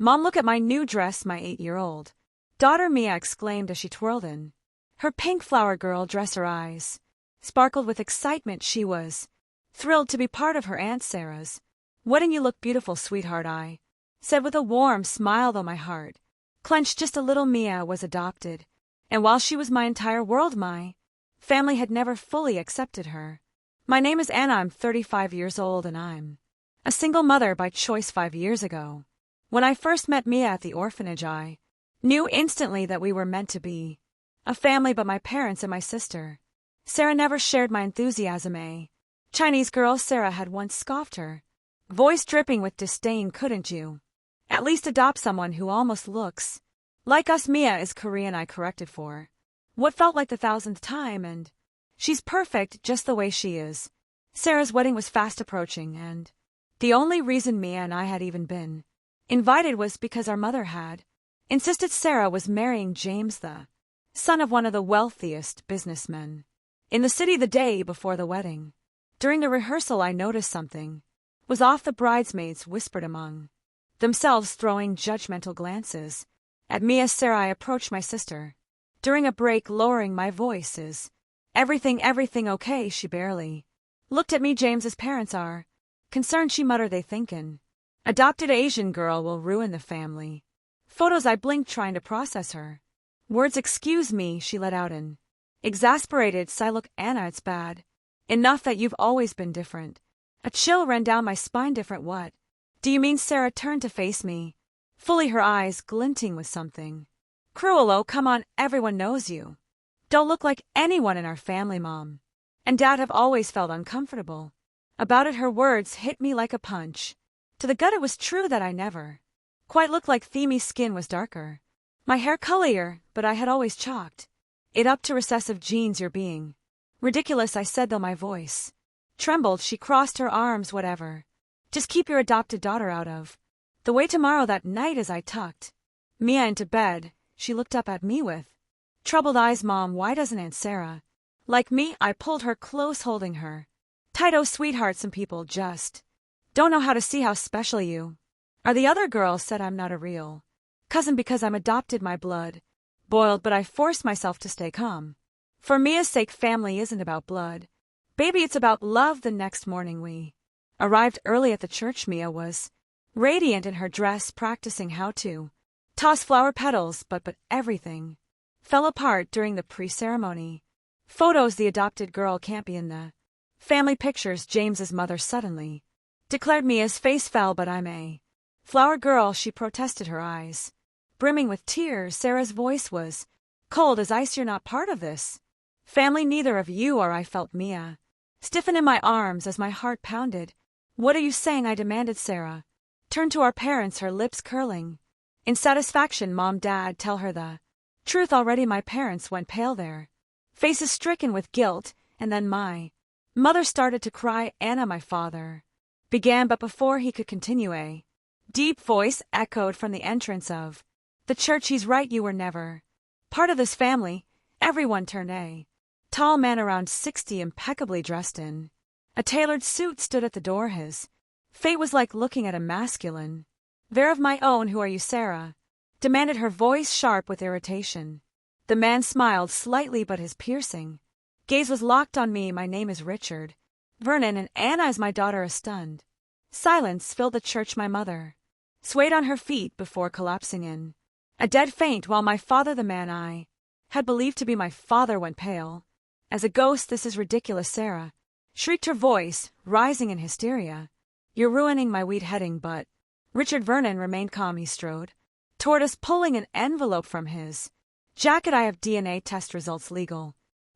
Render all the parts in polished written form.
Mom, look at my new dress, my 8-year-old daughter Mia exclaimed as she twirled in her pink flower girl dress. Her eyes sparkled with excitement. She was thrilled to be part of her Aunt Sarah's wedding. You look beautiful, sweetheart, I said with a warm smile, though my heart clenched just a little. Mia was adopted, and while she was my entire world, my family had never fully accepted her. My name is Anna, I'm 35 years old, and I'm a single mother by choice. 5 years ago, when I first met Mia at the orphanage, I knew instantly that we were meant to be a family, but my parents and my sister Sarah never shared my enthusiasm. A Chinese girl, Sarah, had once scoffed, her voice dripping with disdain. Couldn't you at least adopt someone who almost looks like us? Mia is Korean, I corrected for what felt like the 1000th time, and she's perfect just the way she is. Sarah's wedding was fast approaching, and the only reason Mia and I had even been invited was because our mother had insisted Sarah was marrying James, the son of one of the wealthiest businessmen in the city. The day before the wedding, during the rehearsal, I noticed something was off. The bridesmaids whispered among themselves, throwing judgmental glances at me. As Sarah, I approached my sister during a break, lowering my voice. Is everything okay? She barely looked at me. James's parents are concerned, she muttered. They think an adopted Asian girl will ruin the family photos. I blinked, trying to process her words. Excuse me, she let out an exasperated sigh. Look, Anna, it's bad enough that you've always been different. A chill ran down my spine. Different? What do you mean? Sarah turned to face me fully, her eyes glinting with something cruel. Oh, come on, everyone knows you don't look like anyone in our family. Mom and Dad have always felt uncomfortable about it. Her words hit me like a punch to the gut. It was true that I never quite looked like them. Skin was darker, my hair colorier, but I had always chalked it up to recessive genes. You're being ridiculous, I said, though my voice trembled. She crossed her arms. Whatever. Just keep your adopted daughter out of the way. Tomorrow, that night, as I tucked Mia into bed, she looked up at me with troubled eyes. Mom, why doesn't Aunt Sarah like me? I pulled her close, holding her tight. Oh, sweetheart, some people just don't know how to see how special you are. The other girl said I'm not a real cousin because I'm adopted. My blood boiled, but I forced myself to stay calm. For Mia's sake, family isn't about blood, baby, it's about love. The next morning we arrived early at the church. Mia was radiant in her dress, practicing how to toss flower petals, but everything fell apart during the pre-ceremony photos. The adopted girl can't be in the family pictures, James's mother suddenly declared. Mia's face fell. But I'm a flower girl, she protested, her eyes brimming with tears. Sarah's voice was cold as ice. You're not part of this family, neither of you are. I felt Mia stiffen in my arms as my heart pounded. What are you saying? I demanded. Sarah turned to our parents, her lips curling in satisfaction. Mom, Dad, tell her the truth already. My parents went pale, their faces stricken with guilt, and then my mother started to cry. Anna, my father began, but before he could continue, a deep voice echoed from the entrance of the church. He's right, you were never part of this family. Everyone turned. A tall man around 60, impeccably dressed in a tailored suit, stood at the door. His fate was like looking at a masculine They're of my own. Who are you, Sarah? Demanded, her voice sharp with irritation. The man smiled slightly, but his piercing gaze was locked on me. My name is Richard Vernon, and Anna is my daughter. A stunned silence filled the church. My mother swayed on her feet before collapsing in a dead faint, while my father, the man I had believed to be my father, went pale as a ghost. This is ridiculous, Sarah shrieked, her voice rising in hysteria. You're ruining my weed heading. But Richard Vernon remained calm. He strode toward us, pulling an envelope from his jacket. I have DNA test results, legal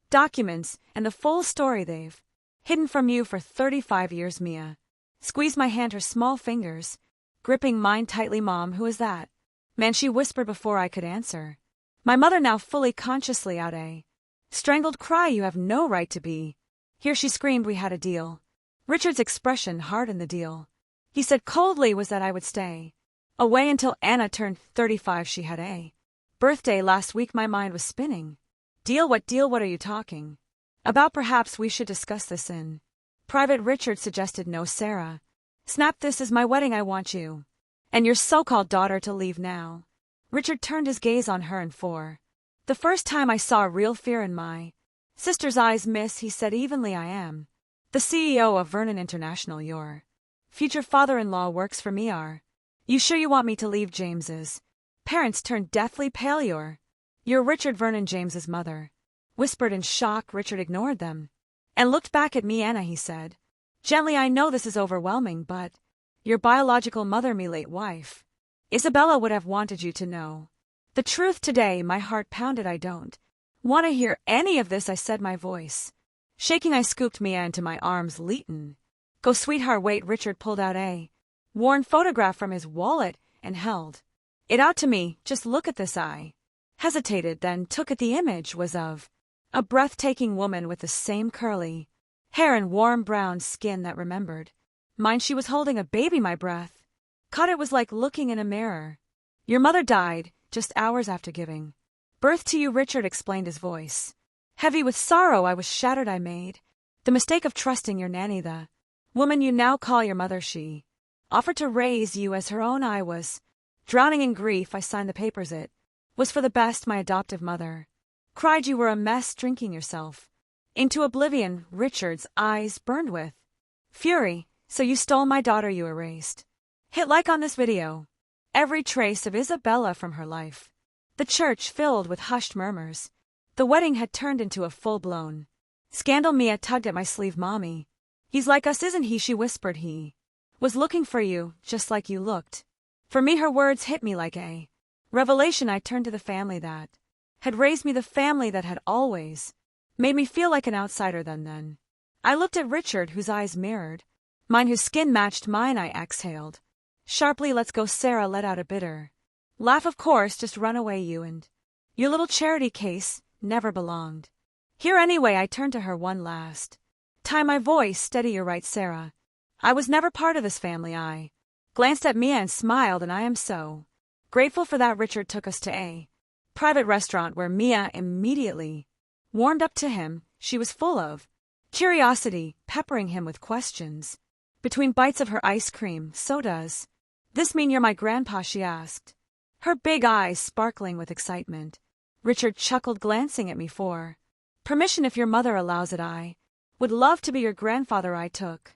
documents, and the full story. They've hidden from you for 35 years. Mia squeezed my hand, her small fingers gripping mine tightly. Mom, who is that man? She whispered before I could answer. My mother, now fully consciously out a strangled cry. You have no right to be here, she screamed. We had a deal. Richard's expression hardened. The deal, he said coldly, was that I would stay away until Anna turned 35. She had a birthday last week. My mind was spinning. Deal? What deal? What are you talking about? Perhaps we should discuss this in private, Richard suggested. No, Sarah snapped. This is my wedding. I want you And your so-called daughter to leave now. Richard turned his gaze on her and for the first time I saw real fear in my sister's eyes. Miss, he said evenly, I am the CEO of Vernon International. Your future father-in-law works for me. Are you sure you want me to leave? James's parents turned deathly pale. You're Richard Vernon, James's mother whispered in shock. Richard ignored them and looked back at me. Anna, he said gently, I know this is overwhelming, but your biological mother, me late wife, Isabella, would have wanted you to know the truth today. My heart pounded. I don't want to hear any of this, I said, my voice shaking. I scooped Mia into my arms. Leighton, go sweetheart, wait. Richard pulled out a worn photograph from his wallet and held it out to me. Just look at this. I hesitated, then took it. The image was of a breathtaking woman with the same curly hair and warm brown skin that remembered mine. She was holding a baby. My breath caught. It was like looking in a mirror. Your mother died just hours after giving birth to you, Richard explained, his voice heavy with sorrow. I was shattered. I made the mistake of trusting your nanny, the woman you now call your mother. She offered to raise you as her own. I was drowning in grief. I signed the papers. It was for the best. My adoptive mother cried. You were a mess, drinking yourself into oblivion. Richard's eyes burned with fury. So you stole my daughter. You erased, hit like on this video, every trace of Isabella from her life. The church filled with hushed murmurs. The wedding had turned into a full-blown scandal. Mia tugged at my sleeve. Mommy, he's like us, isn't he? She whispered. He was looking for you, just like you looked for me. Her words hit me like a revelation. I turned to the family that had raised me, the family that had always made me feel like an outsider. Then I looked at Richard, whose eyes mirrored mine, whose skin matched mine. I exhaled sharply. Let's go. Sarah let out a bitter laugh. Of course, just run away. You and your little charity case never belonged here anyway. I turned to her one last time, my voice steady. You're right, Sarah. I was never part of this family. I glanced at Mia and smiled, and I am so grateful for that. Richard took us to a private restaurant where Mia immediately warmed up to him. She was full of curiosity, peppering him with questions between bites of her ice cream. So does this mean you're my grandpa? She asked, her big eyes sparkling with excitement. Richard chuckled, glancing at me. For permission, if your mother allows it, I would love to be your grandfather. I took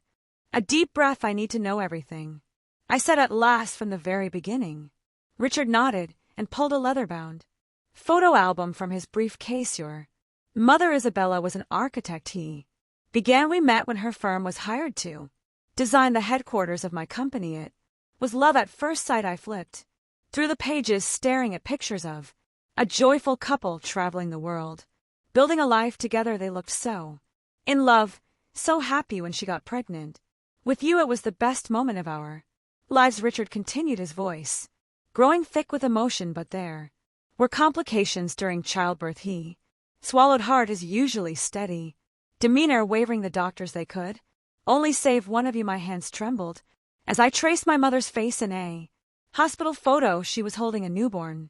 a deep breath. I need to know everything, I said at last, from the very beginning. Richard nodded and pulled a leather-bound photo album from his briefcase. Your mother, Isabella, was an architect, he began. We met when her firm was hired to design the headquarters of my company. It was love at first sight. I flipped through the pages, staring at pictures of a joyful couple traveling the world, building a life together. They looked so in love, so happy. When she got pregnant with you, it was the best moment of our lives. Richard continued, his voice growing thick with emotion. But there were complications during childbirth. He swallowed hard, his usually steady demeanor wavering. The doctors, they could only save one of you. My hands trembled as I traced my mother's face in a hospital photo. She was holding a newborn,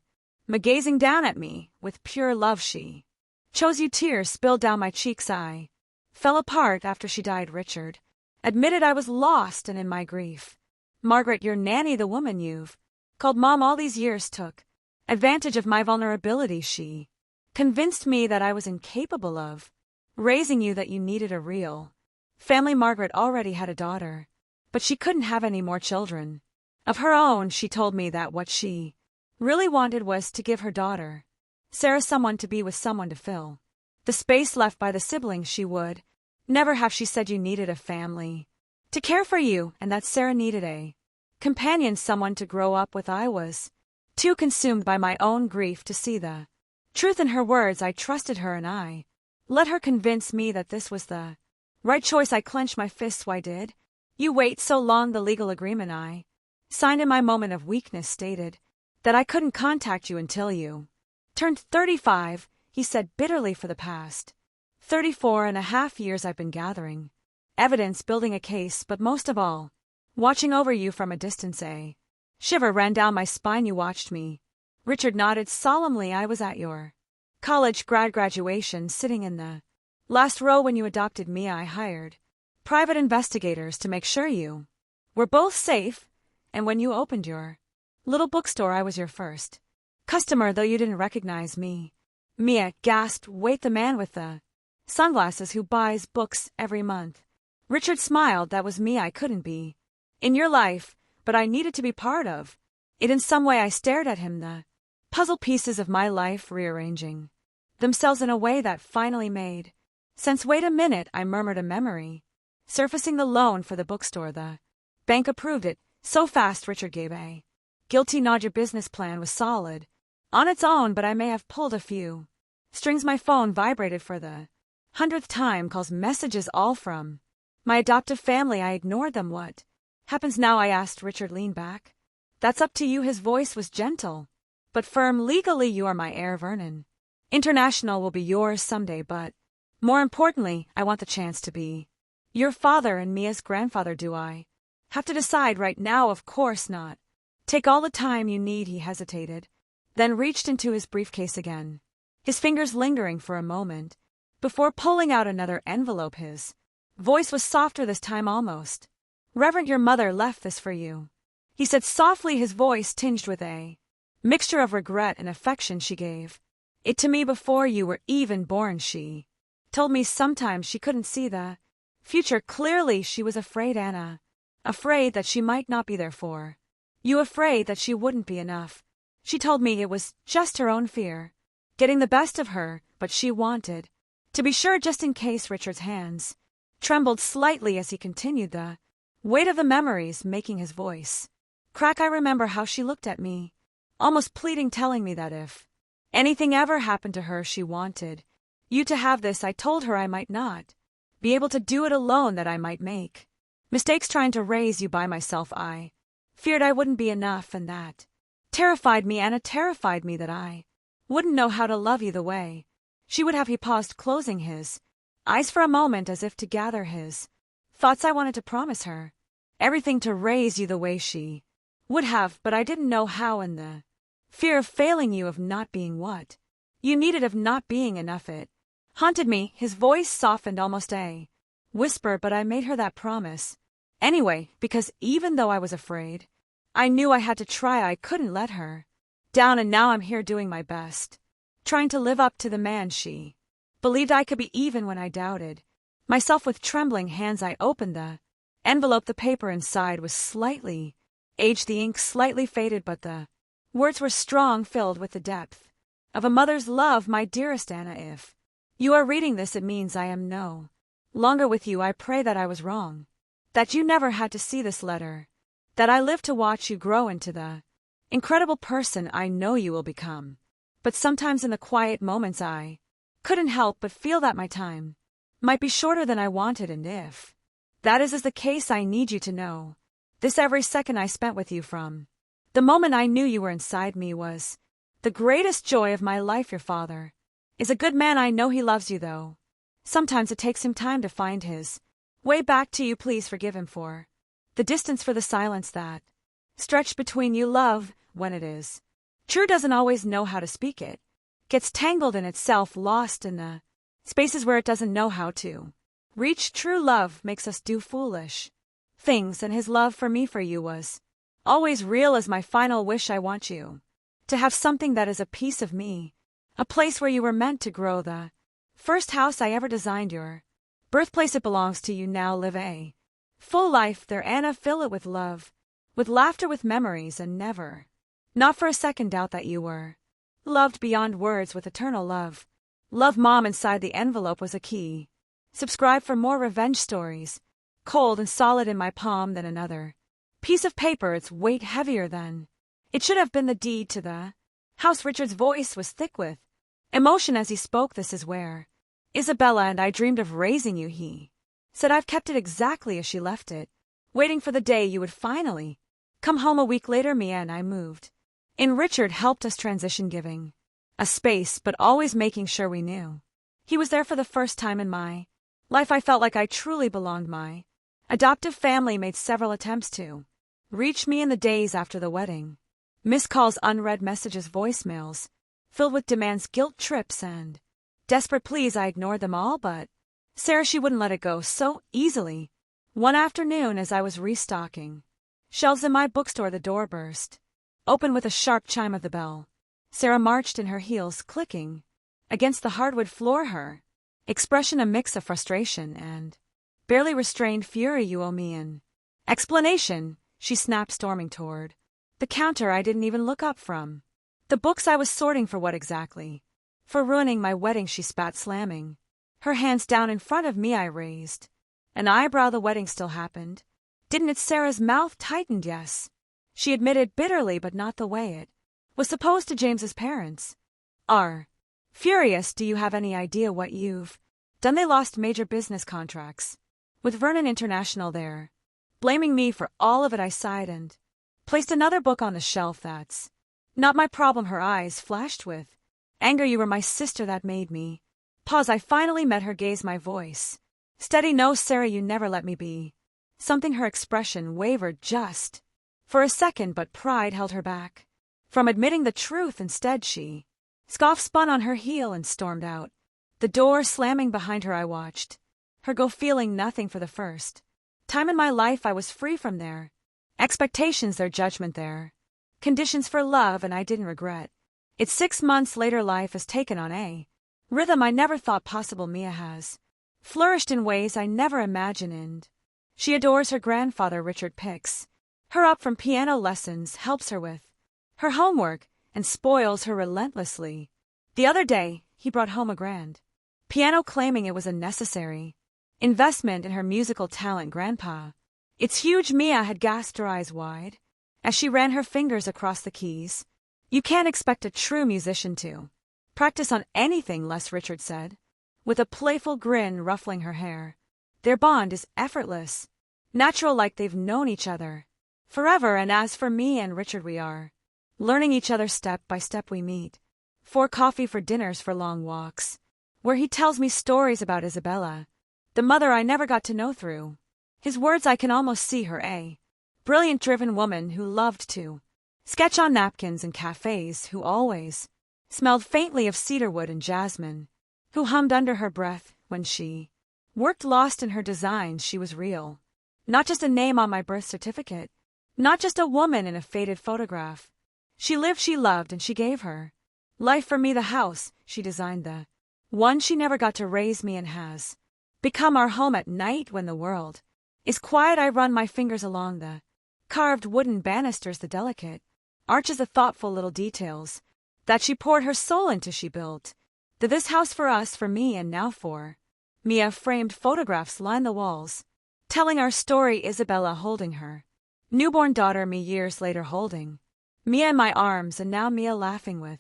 gazing down at me with pure love. She chose you. Tears spilled down my cheeks. I fell apart after she died. Richard admitted. I was lost and in my grief. Margaret, your nanny, the woman you've called Mom all these years, took advantage of my vulnerability. She convinced me that I was incapable of raising you, that you needed a real family. Margaret already had a daughter, but she couldn't have any more children of her own. She told me that what she really wanted was to give her daughter, Sarah, someone to be with, someone to fill the space left by the siblings. She would never have. She said you needed a family to care for you, and that Sarah needed a companion, someone to grow up with. I was too consumed by my own grief to see the truth in her words. I trusted her, and I let her convince me that this was the right choice. I clenched my fists. Why did you wait so long? The legal agreement I signed in my moment of weakness stated that I couldn't contact you until you turned 35, he said bitterly. For the past 34.5 years I've been gathering evidence, building a case, but most of all, watching over you from a distance. A shiver ran down my spine. You watched me. Richard nodded solemnly. I was at your college graduation, sitting in the last row when you adopted me. I hired private investigators to make sure you were both safe, and when you opened your little bookstore, I was your first customer, though you didn't recognize me." Mia gasped. "Wait, the man with the sunglasses who buys books every month?" Richard smiled. "That was me. I couldn't be in your life, but I needed to be part of it in some way." I stared at him, the puzzle pieces of my life rearranging themselves in a way that finally made sense. "Wait a minute," I murmured, a memory surfacing. "The loan for the bookstore, the bank approved it so fast." Richard gave a guilty nod. "Your business plan was solid on its own, but I may have pulled a few strings." My phone vibrated for the 100th time. Calls, messages, all from my adoptive family. I ignored them. "What happens now?" I asked. Richard leaned back. "That's up to you." His voice was gentle but firm. "Legally, you are my heir. Vernon International will be yours someday, but more importantly, I want the chance to be your father and Mia's grandfather." "Do I have to decide right now?" "Of course not. Take all the time you need." He hesitated, then reached into his briefcase again, his fingers lingering for a moment before pulling out another envelope. His voice was softer this time, almost reverent. "Your mother left this for you," he said softly, his voice tinged with a mixture of regret and affection. "She gave it to me before you were even born. She told me sometimes she couldn't see the future clearly. She was afraid, Anna, afraid that she might not be there for you, afraid that she wouldn't be enough. She told me it was just her own fear getting the best of her, but she wanted to be sure just in case." Richard's hands trembled slightly as he continued, the weight of the memories making his voice crack. "I remember how she looked at me, almost pleading, telling me that if anything ever happened to her, she wanted you to have this. I told her I might not be able to do it alone, that I might make mistakes trying to raise you by myself. I feared I wouldn't be enough, and that terrified me. Anna, terrified me, that I wouldn't know how to love you the way she would have." He paused, closing his eyes for a moment as if to gather his thoughts. "I wanted to promise her everything, to raise you the way she would have, but I didn't know how, and the fear of failing you, of not being what you needed, of not being enough, it haunted me." His voice softened, almost a whisper, "But I made her that promise anyway, because even though I was afraid, I knew I had to try. I couldn't let her down, and now I'm here doing my best, trying to live up to the man she believed I could be, even when I doubted myself." With trembling hands, I opened the envelope. The paper inside was slightly aged, the ink slightly faded, but the words were strong, filled with the depth of a mother's love. "My dearest Anna, if you are reading this, it means I am no longer with you. I pray that I was wrong, that you never had to see this letter, that I lived to watch you grow into the incredible person I know you will become. But sometimes in the quiet moments I couldn't help but feel that my time might be shorter than I wanted, and if that is the case, I need you to know this: every second I spent with you from the moment I knew you were inside me was the greatest joy of my life. Your father is a good man. I know he loves you, though sometimes it takes him time to find his way back to you. Please forgive him for the distance, for the silence that stretched between you. Love, when it is true, doesn't always know how to speak. It gets tangled in itself, lost in the spaces where it doesn't know how to reach. True love makes us do foolish things, and his love for me, for you, was always real. As my final wish, I want you to have something that is a piece of me, a place where you were meant to grow, the first house I ever designed, your birthplace. It belongs to you now. Live a full life there, Anna. Fill it with love, with laughter, with memories, and never, not for a second, doubt that you were loved beyond words, with eternal love. Love, Mom. Inside the envelope was a key. Subscribe for more revenge stories. Cold and solid in my palm, then another piece of paper, its weight heavier than it should have been, the deed to the house. Richard's voice was thick with emotion as he spoke. "This is where Isabella and I dreamed of raising you," he said. "I've kept it exactly as she left it, waiting for the day you would finally come home." A week later, Mia and I moved in. Richard helped us transition, giving a space, but always making sure we knew he was there. For the first time in my life, I felt like I truly belonged. My adoptive family made several attempts to reach me in the days after the wedding. Missed calls, unread messages, voicemails filled with demands, guilt trips, and desperate pleas. I ignored them all, but Sarah, she wouldn't let it go so easily. One afternoon, as I was restocking Shelves in my bookstore. The door burst open with a sharp chime of the bell. Sarah marched in, her heels clicking against the hardwood floor, her expression a mix of frustration and barely restrained fury. You owe me an explanation, she snapped, storming toward the counter I didn't even look up from. The books I was sorting. For what exactly? For ruining my wedding, she spat, slamming her hands down in front of me. I raised an eyebrow. The wedding still happened, didn't it? Sarah's mouth tightened. Yes, she admitted bitterly, but not the way it was supposed to. James's parents are furious. Do you have any idea what you've done? They lost major business contracts with Vernon International. They're blaming me for all of it. I sighed and placed another book on the shelf. That's not my problem. Her eyes flashed with anger. You were my sister. That made me pause. I finally met her gaze, my voice steady. No, Sarah, you never let me be something. Her expression wavered just for a second, but pride held her back from admitting the truth. Instead, she scoffed, spun on her heel, and stormed out, the door slamming behind her. I watched her go, feeling nothing. For the first time in my life, I was free from their expectations, their judgment, their conditions for love, and I didn't regret it. 6 months later, life has taken on a rhythm I never thought possible. Mia has flourished in ways I never imagined, and she adores her grandfather. Richard picks her up from piano lessons, helps her with her homework, and spoils her relentlessly. The other day, he brought home a grand piano, claiming it was a necessary investment in her musical talent. Grandpa, it's huge. Mia had gasped, her eyes wide as she ran her fingers across the keys. You can't expect a true musician to practice on anything less, Richard said, with a playful grin ruffling her hair. Their bond is effortless, natural, like they've known each other forever. And as for me and Richard, we are learning each other step by step. We meet for coffee, for dinners, for long walks, where he tells me stories about Isabella, the mother I never got to know. Through his words, I can almost see her, a brilliant, driven woman who loved to sketch on napkins in cafes, who always smelled faintly of cedarwood and jasmine, who hummed under her breath when she worked, lost in her designs. She was real, not just a name on my birth certificate, not just a woman in a faded photograph. She lived, she loved, and she gave her life for me. The house she designed, the one she never got to raise me, and has become our home at night when the world is quiet. I run my fingers along the carved wooden banisters, the delicate arches, the thoughtful little details that she poured her soul into. She built this house for us, for me, and now for Mia. Framed photographs line the walls, telling our story. Isabella holding her newborn daughter, me years later holding Mia in my arms, and now Mia laughing with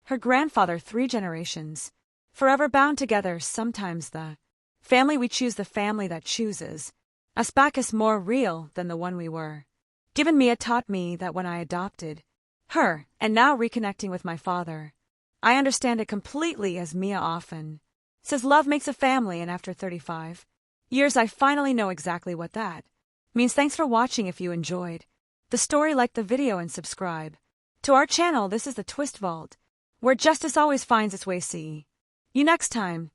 her grandfather. 3 generations, forever bound together. Sometimes the family we choose, the family that chooses us back, is more real than the one we were given. Mia taught me that when I adopted her, and now reconnecting with my father, I understand it completely. As Mia often says, love makes a family, and after 35 years, I finally know exactly what that means. Thanks for watching. If you enjoyed the story, like the video and subscribe to our channel. This is the Twist Vault, where justice always finds its way. See you next time.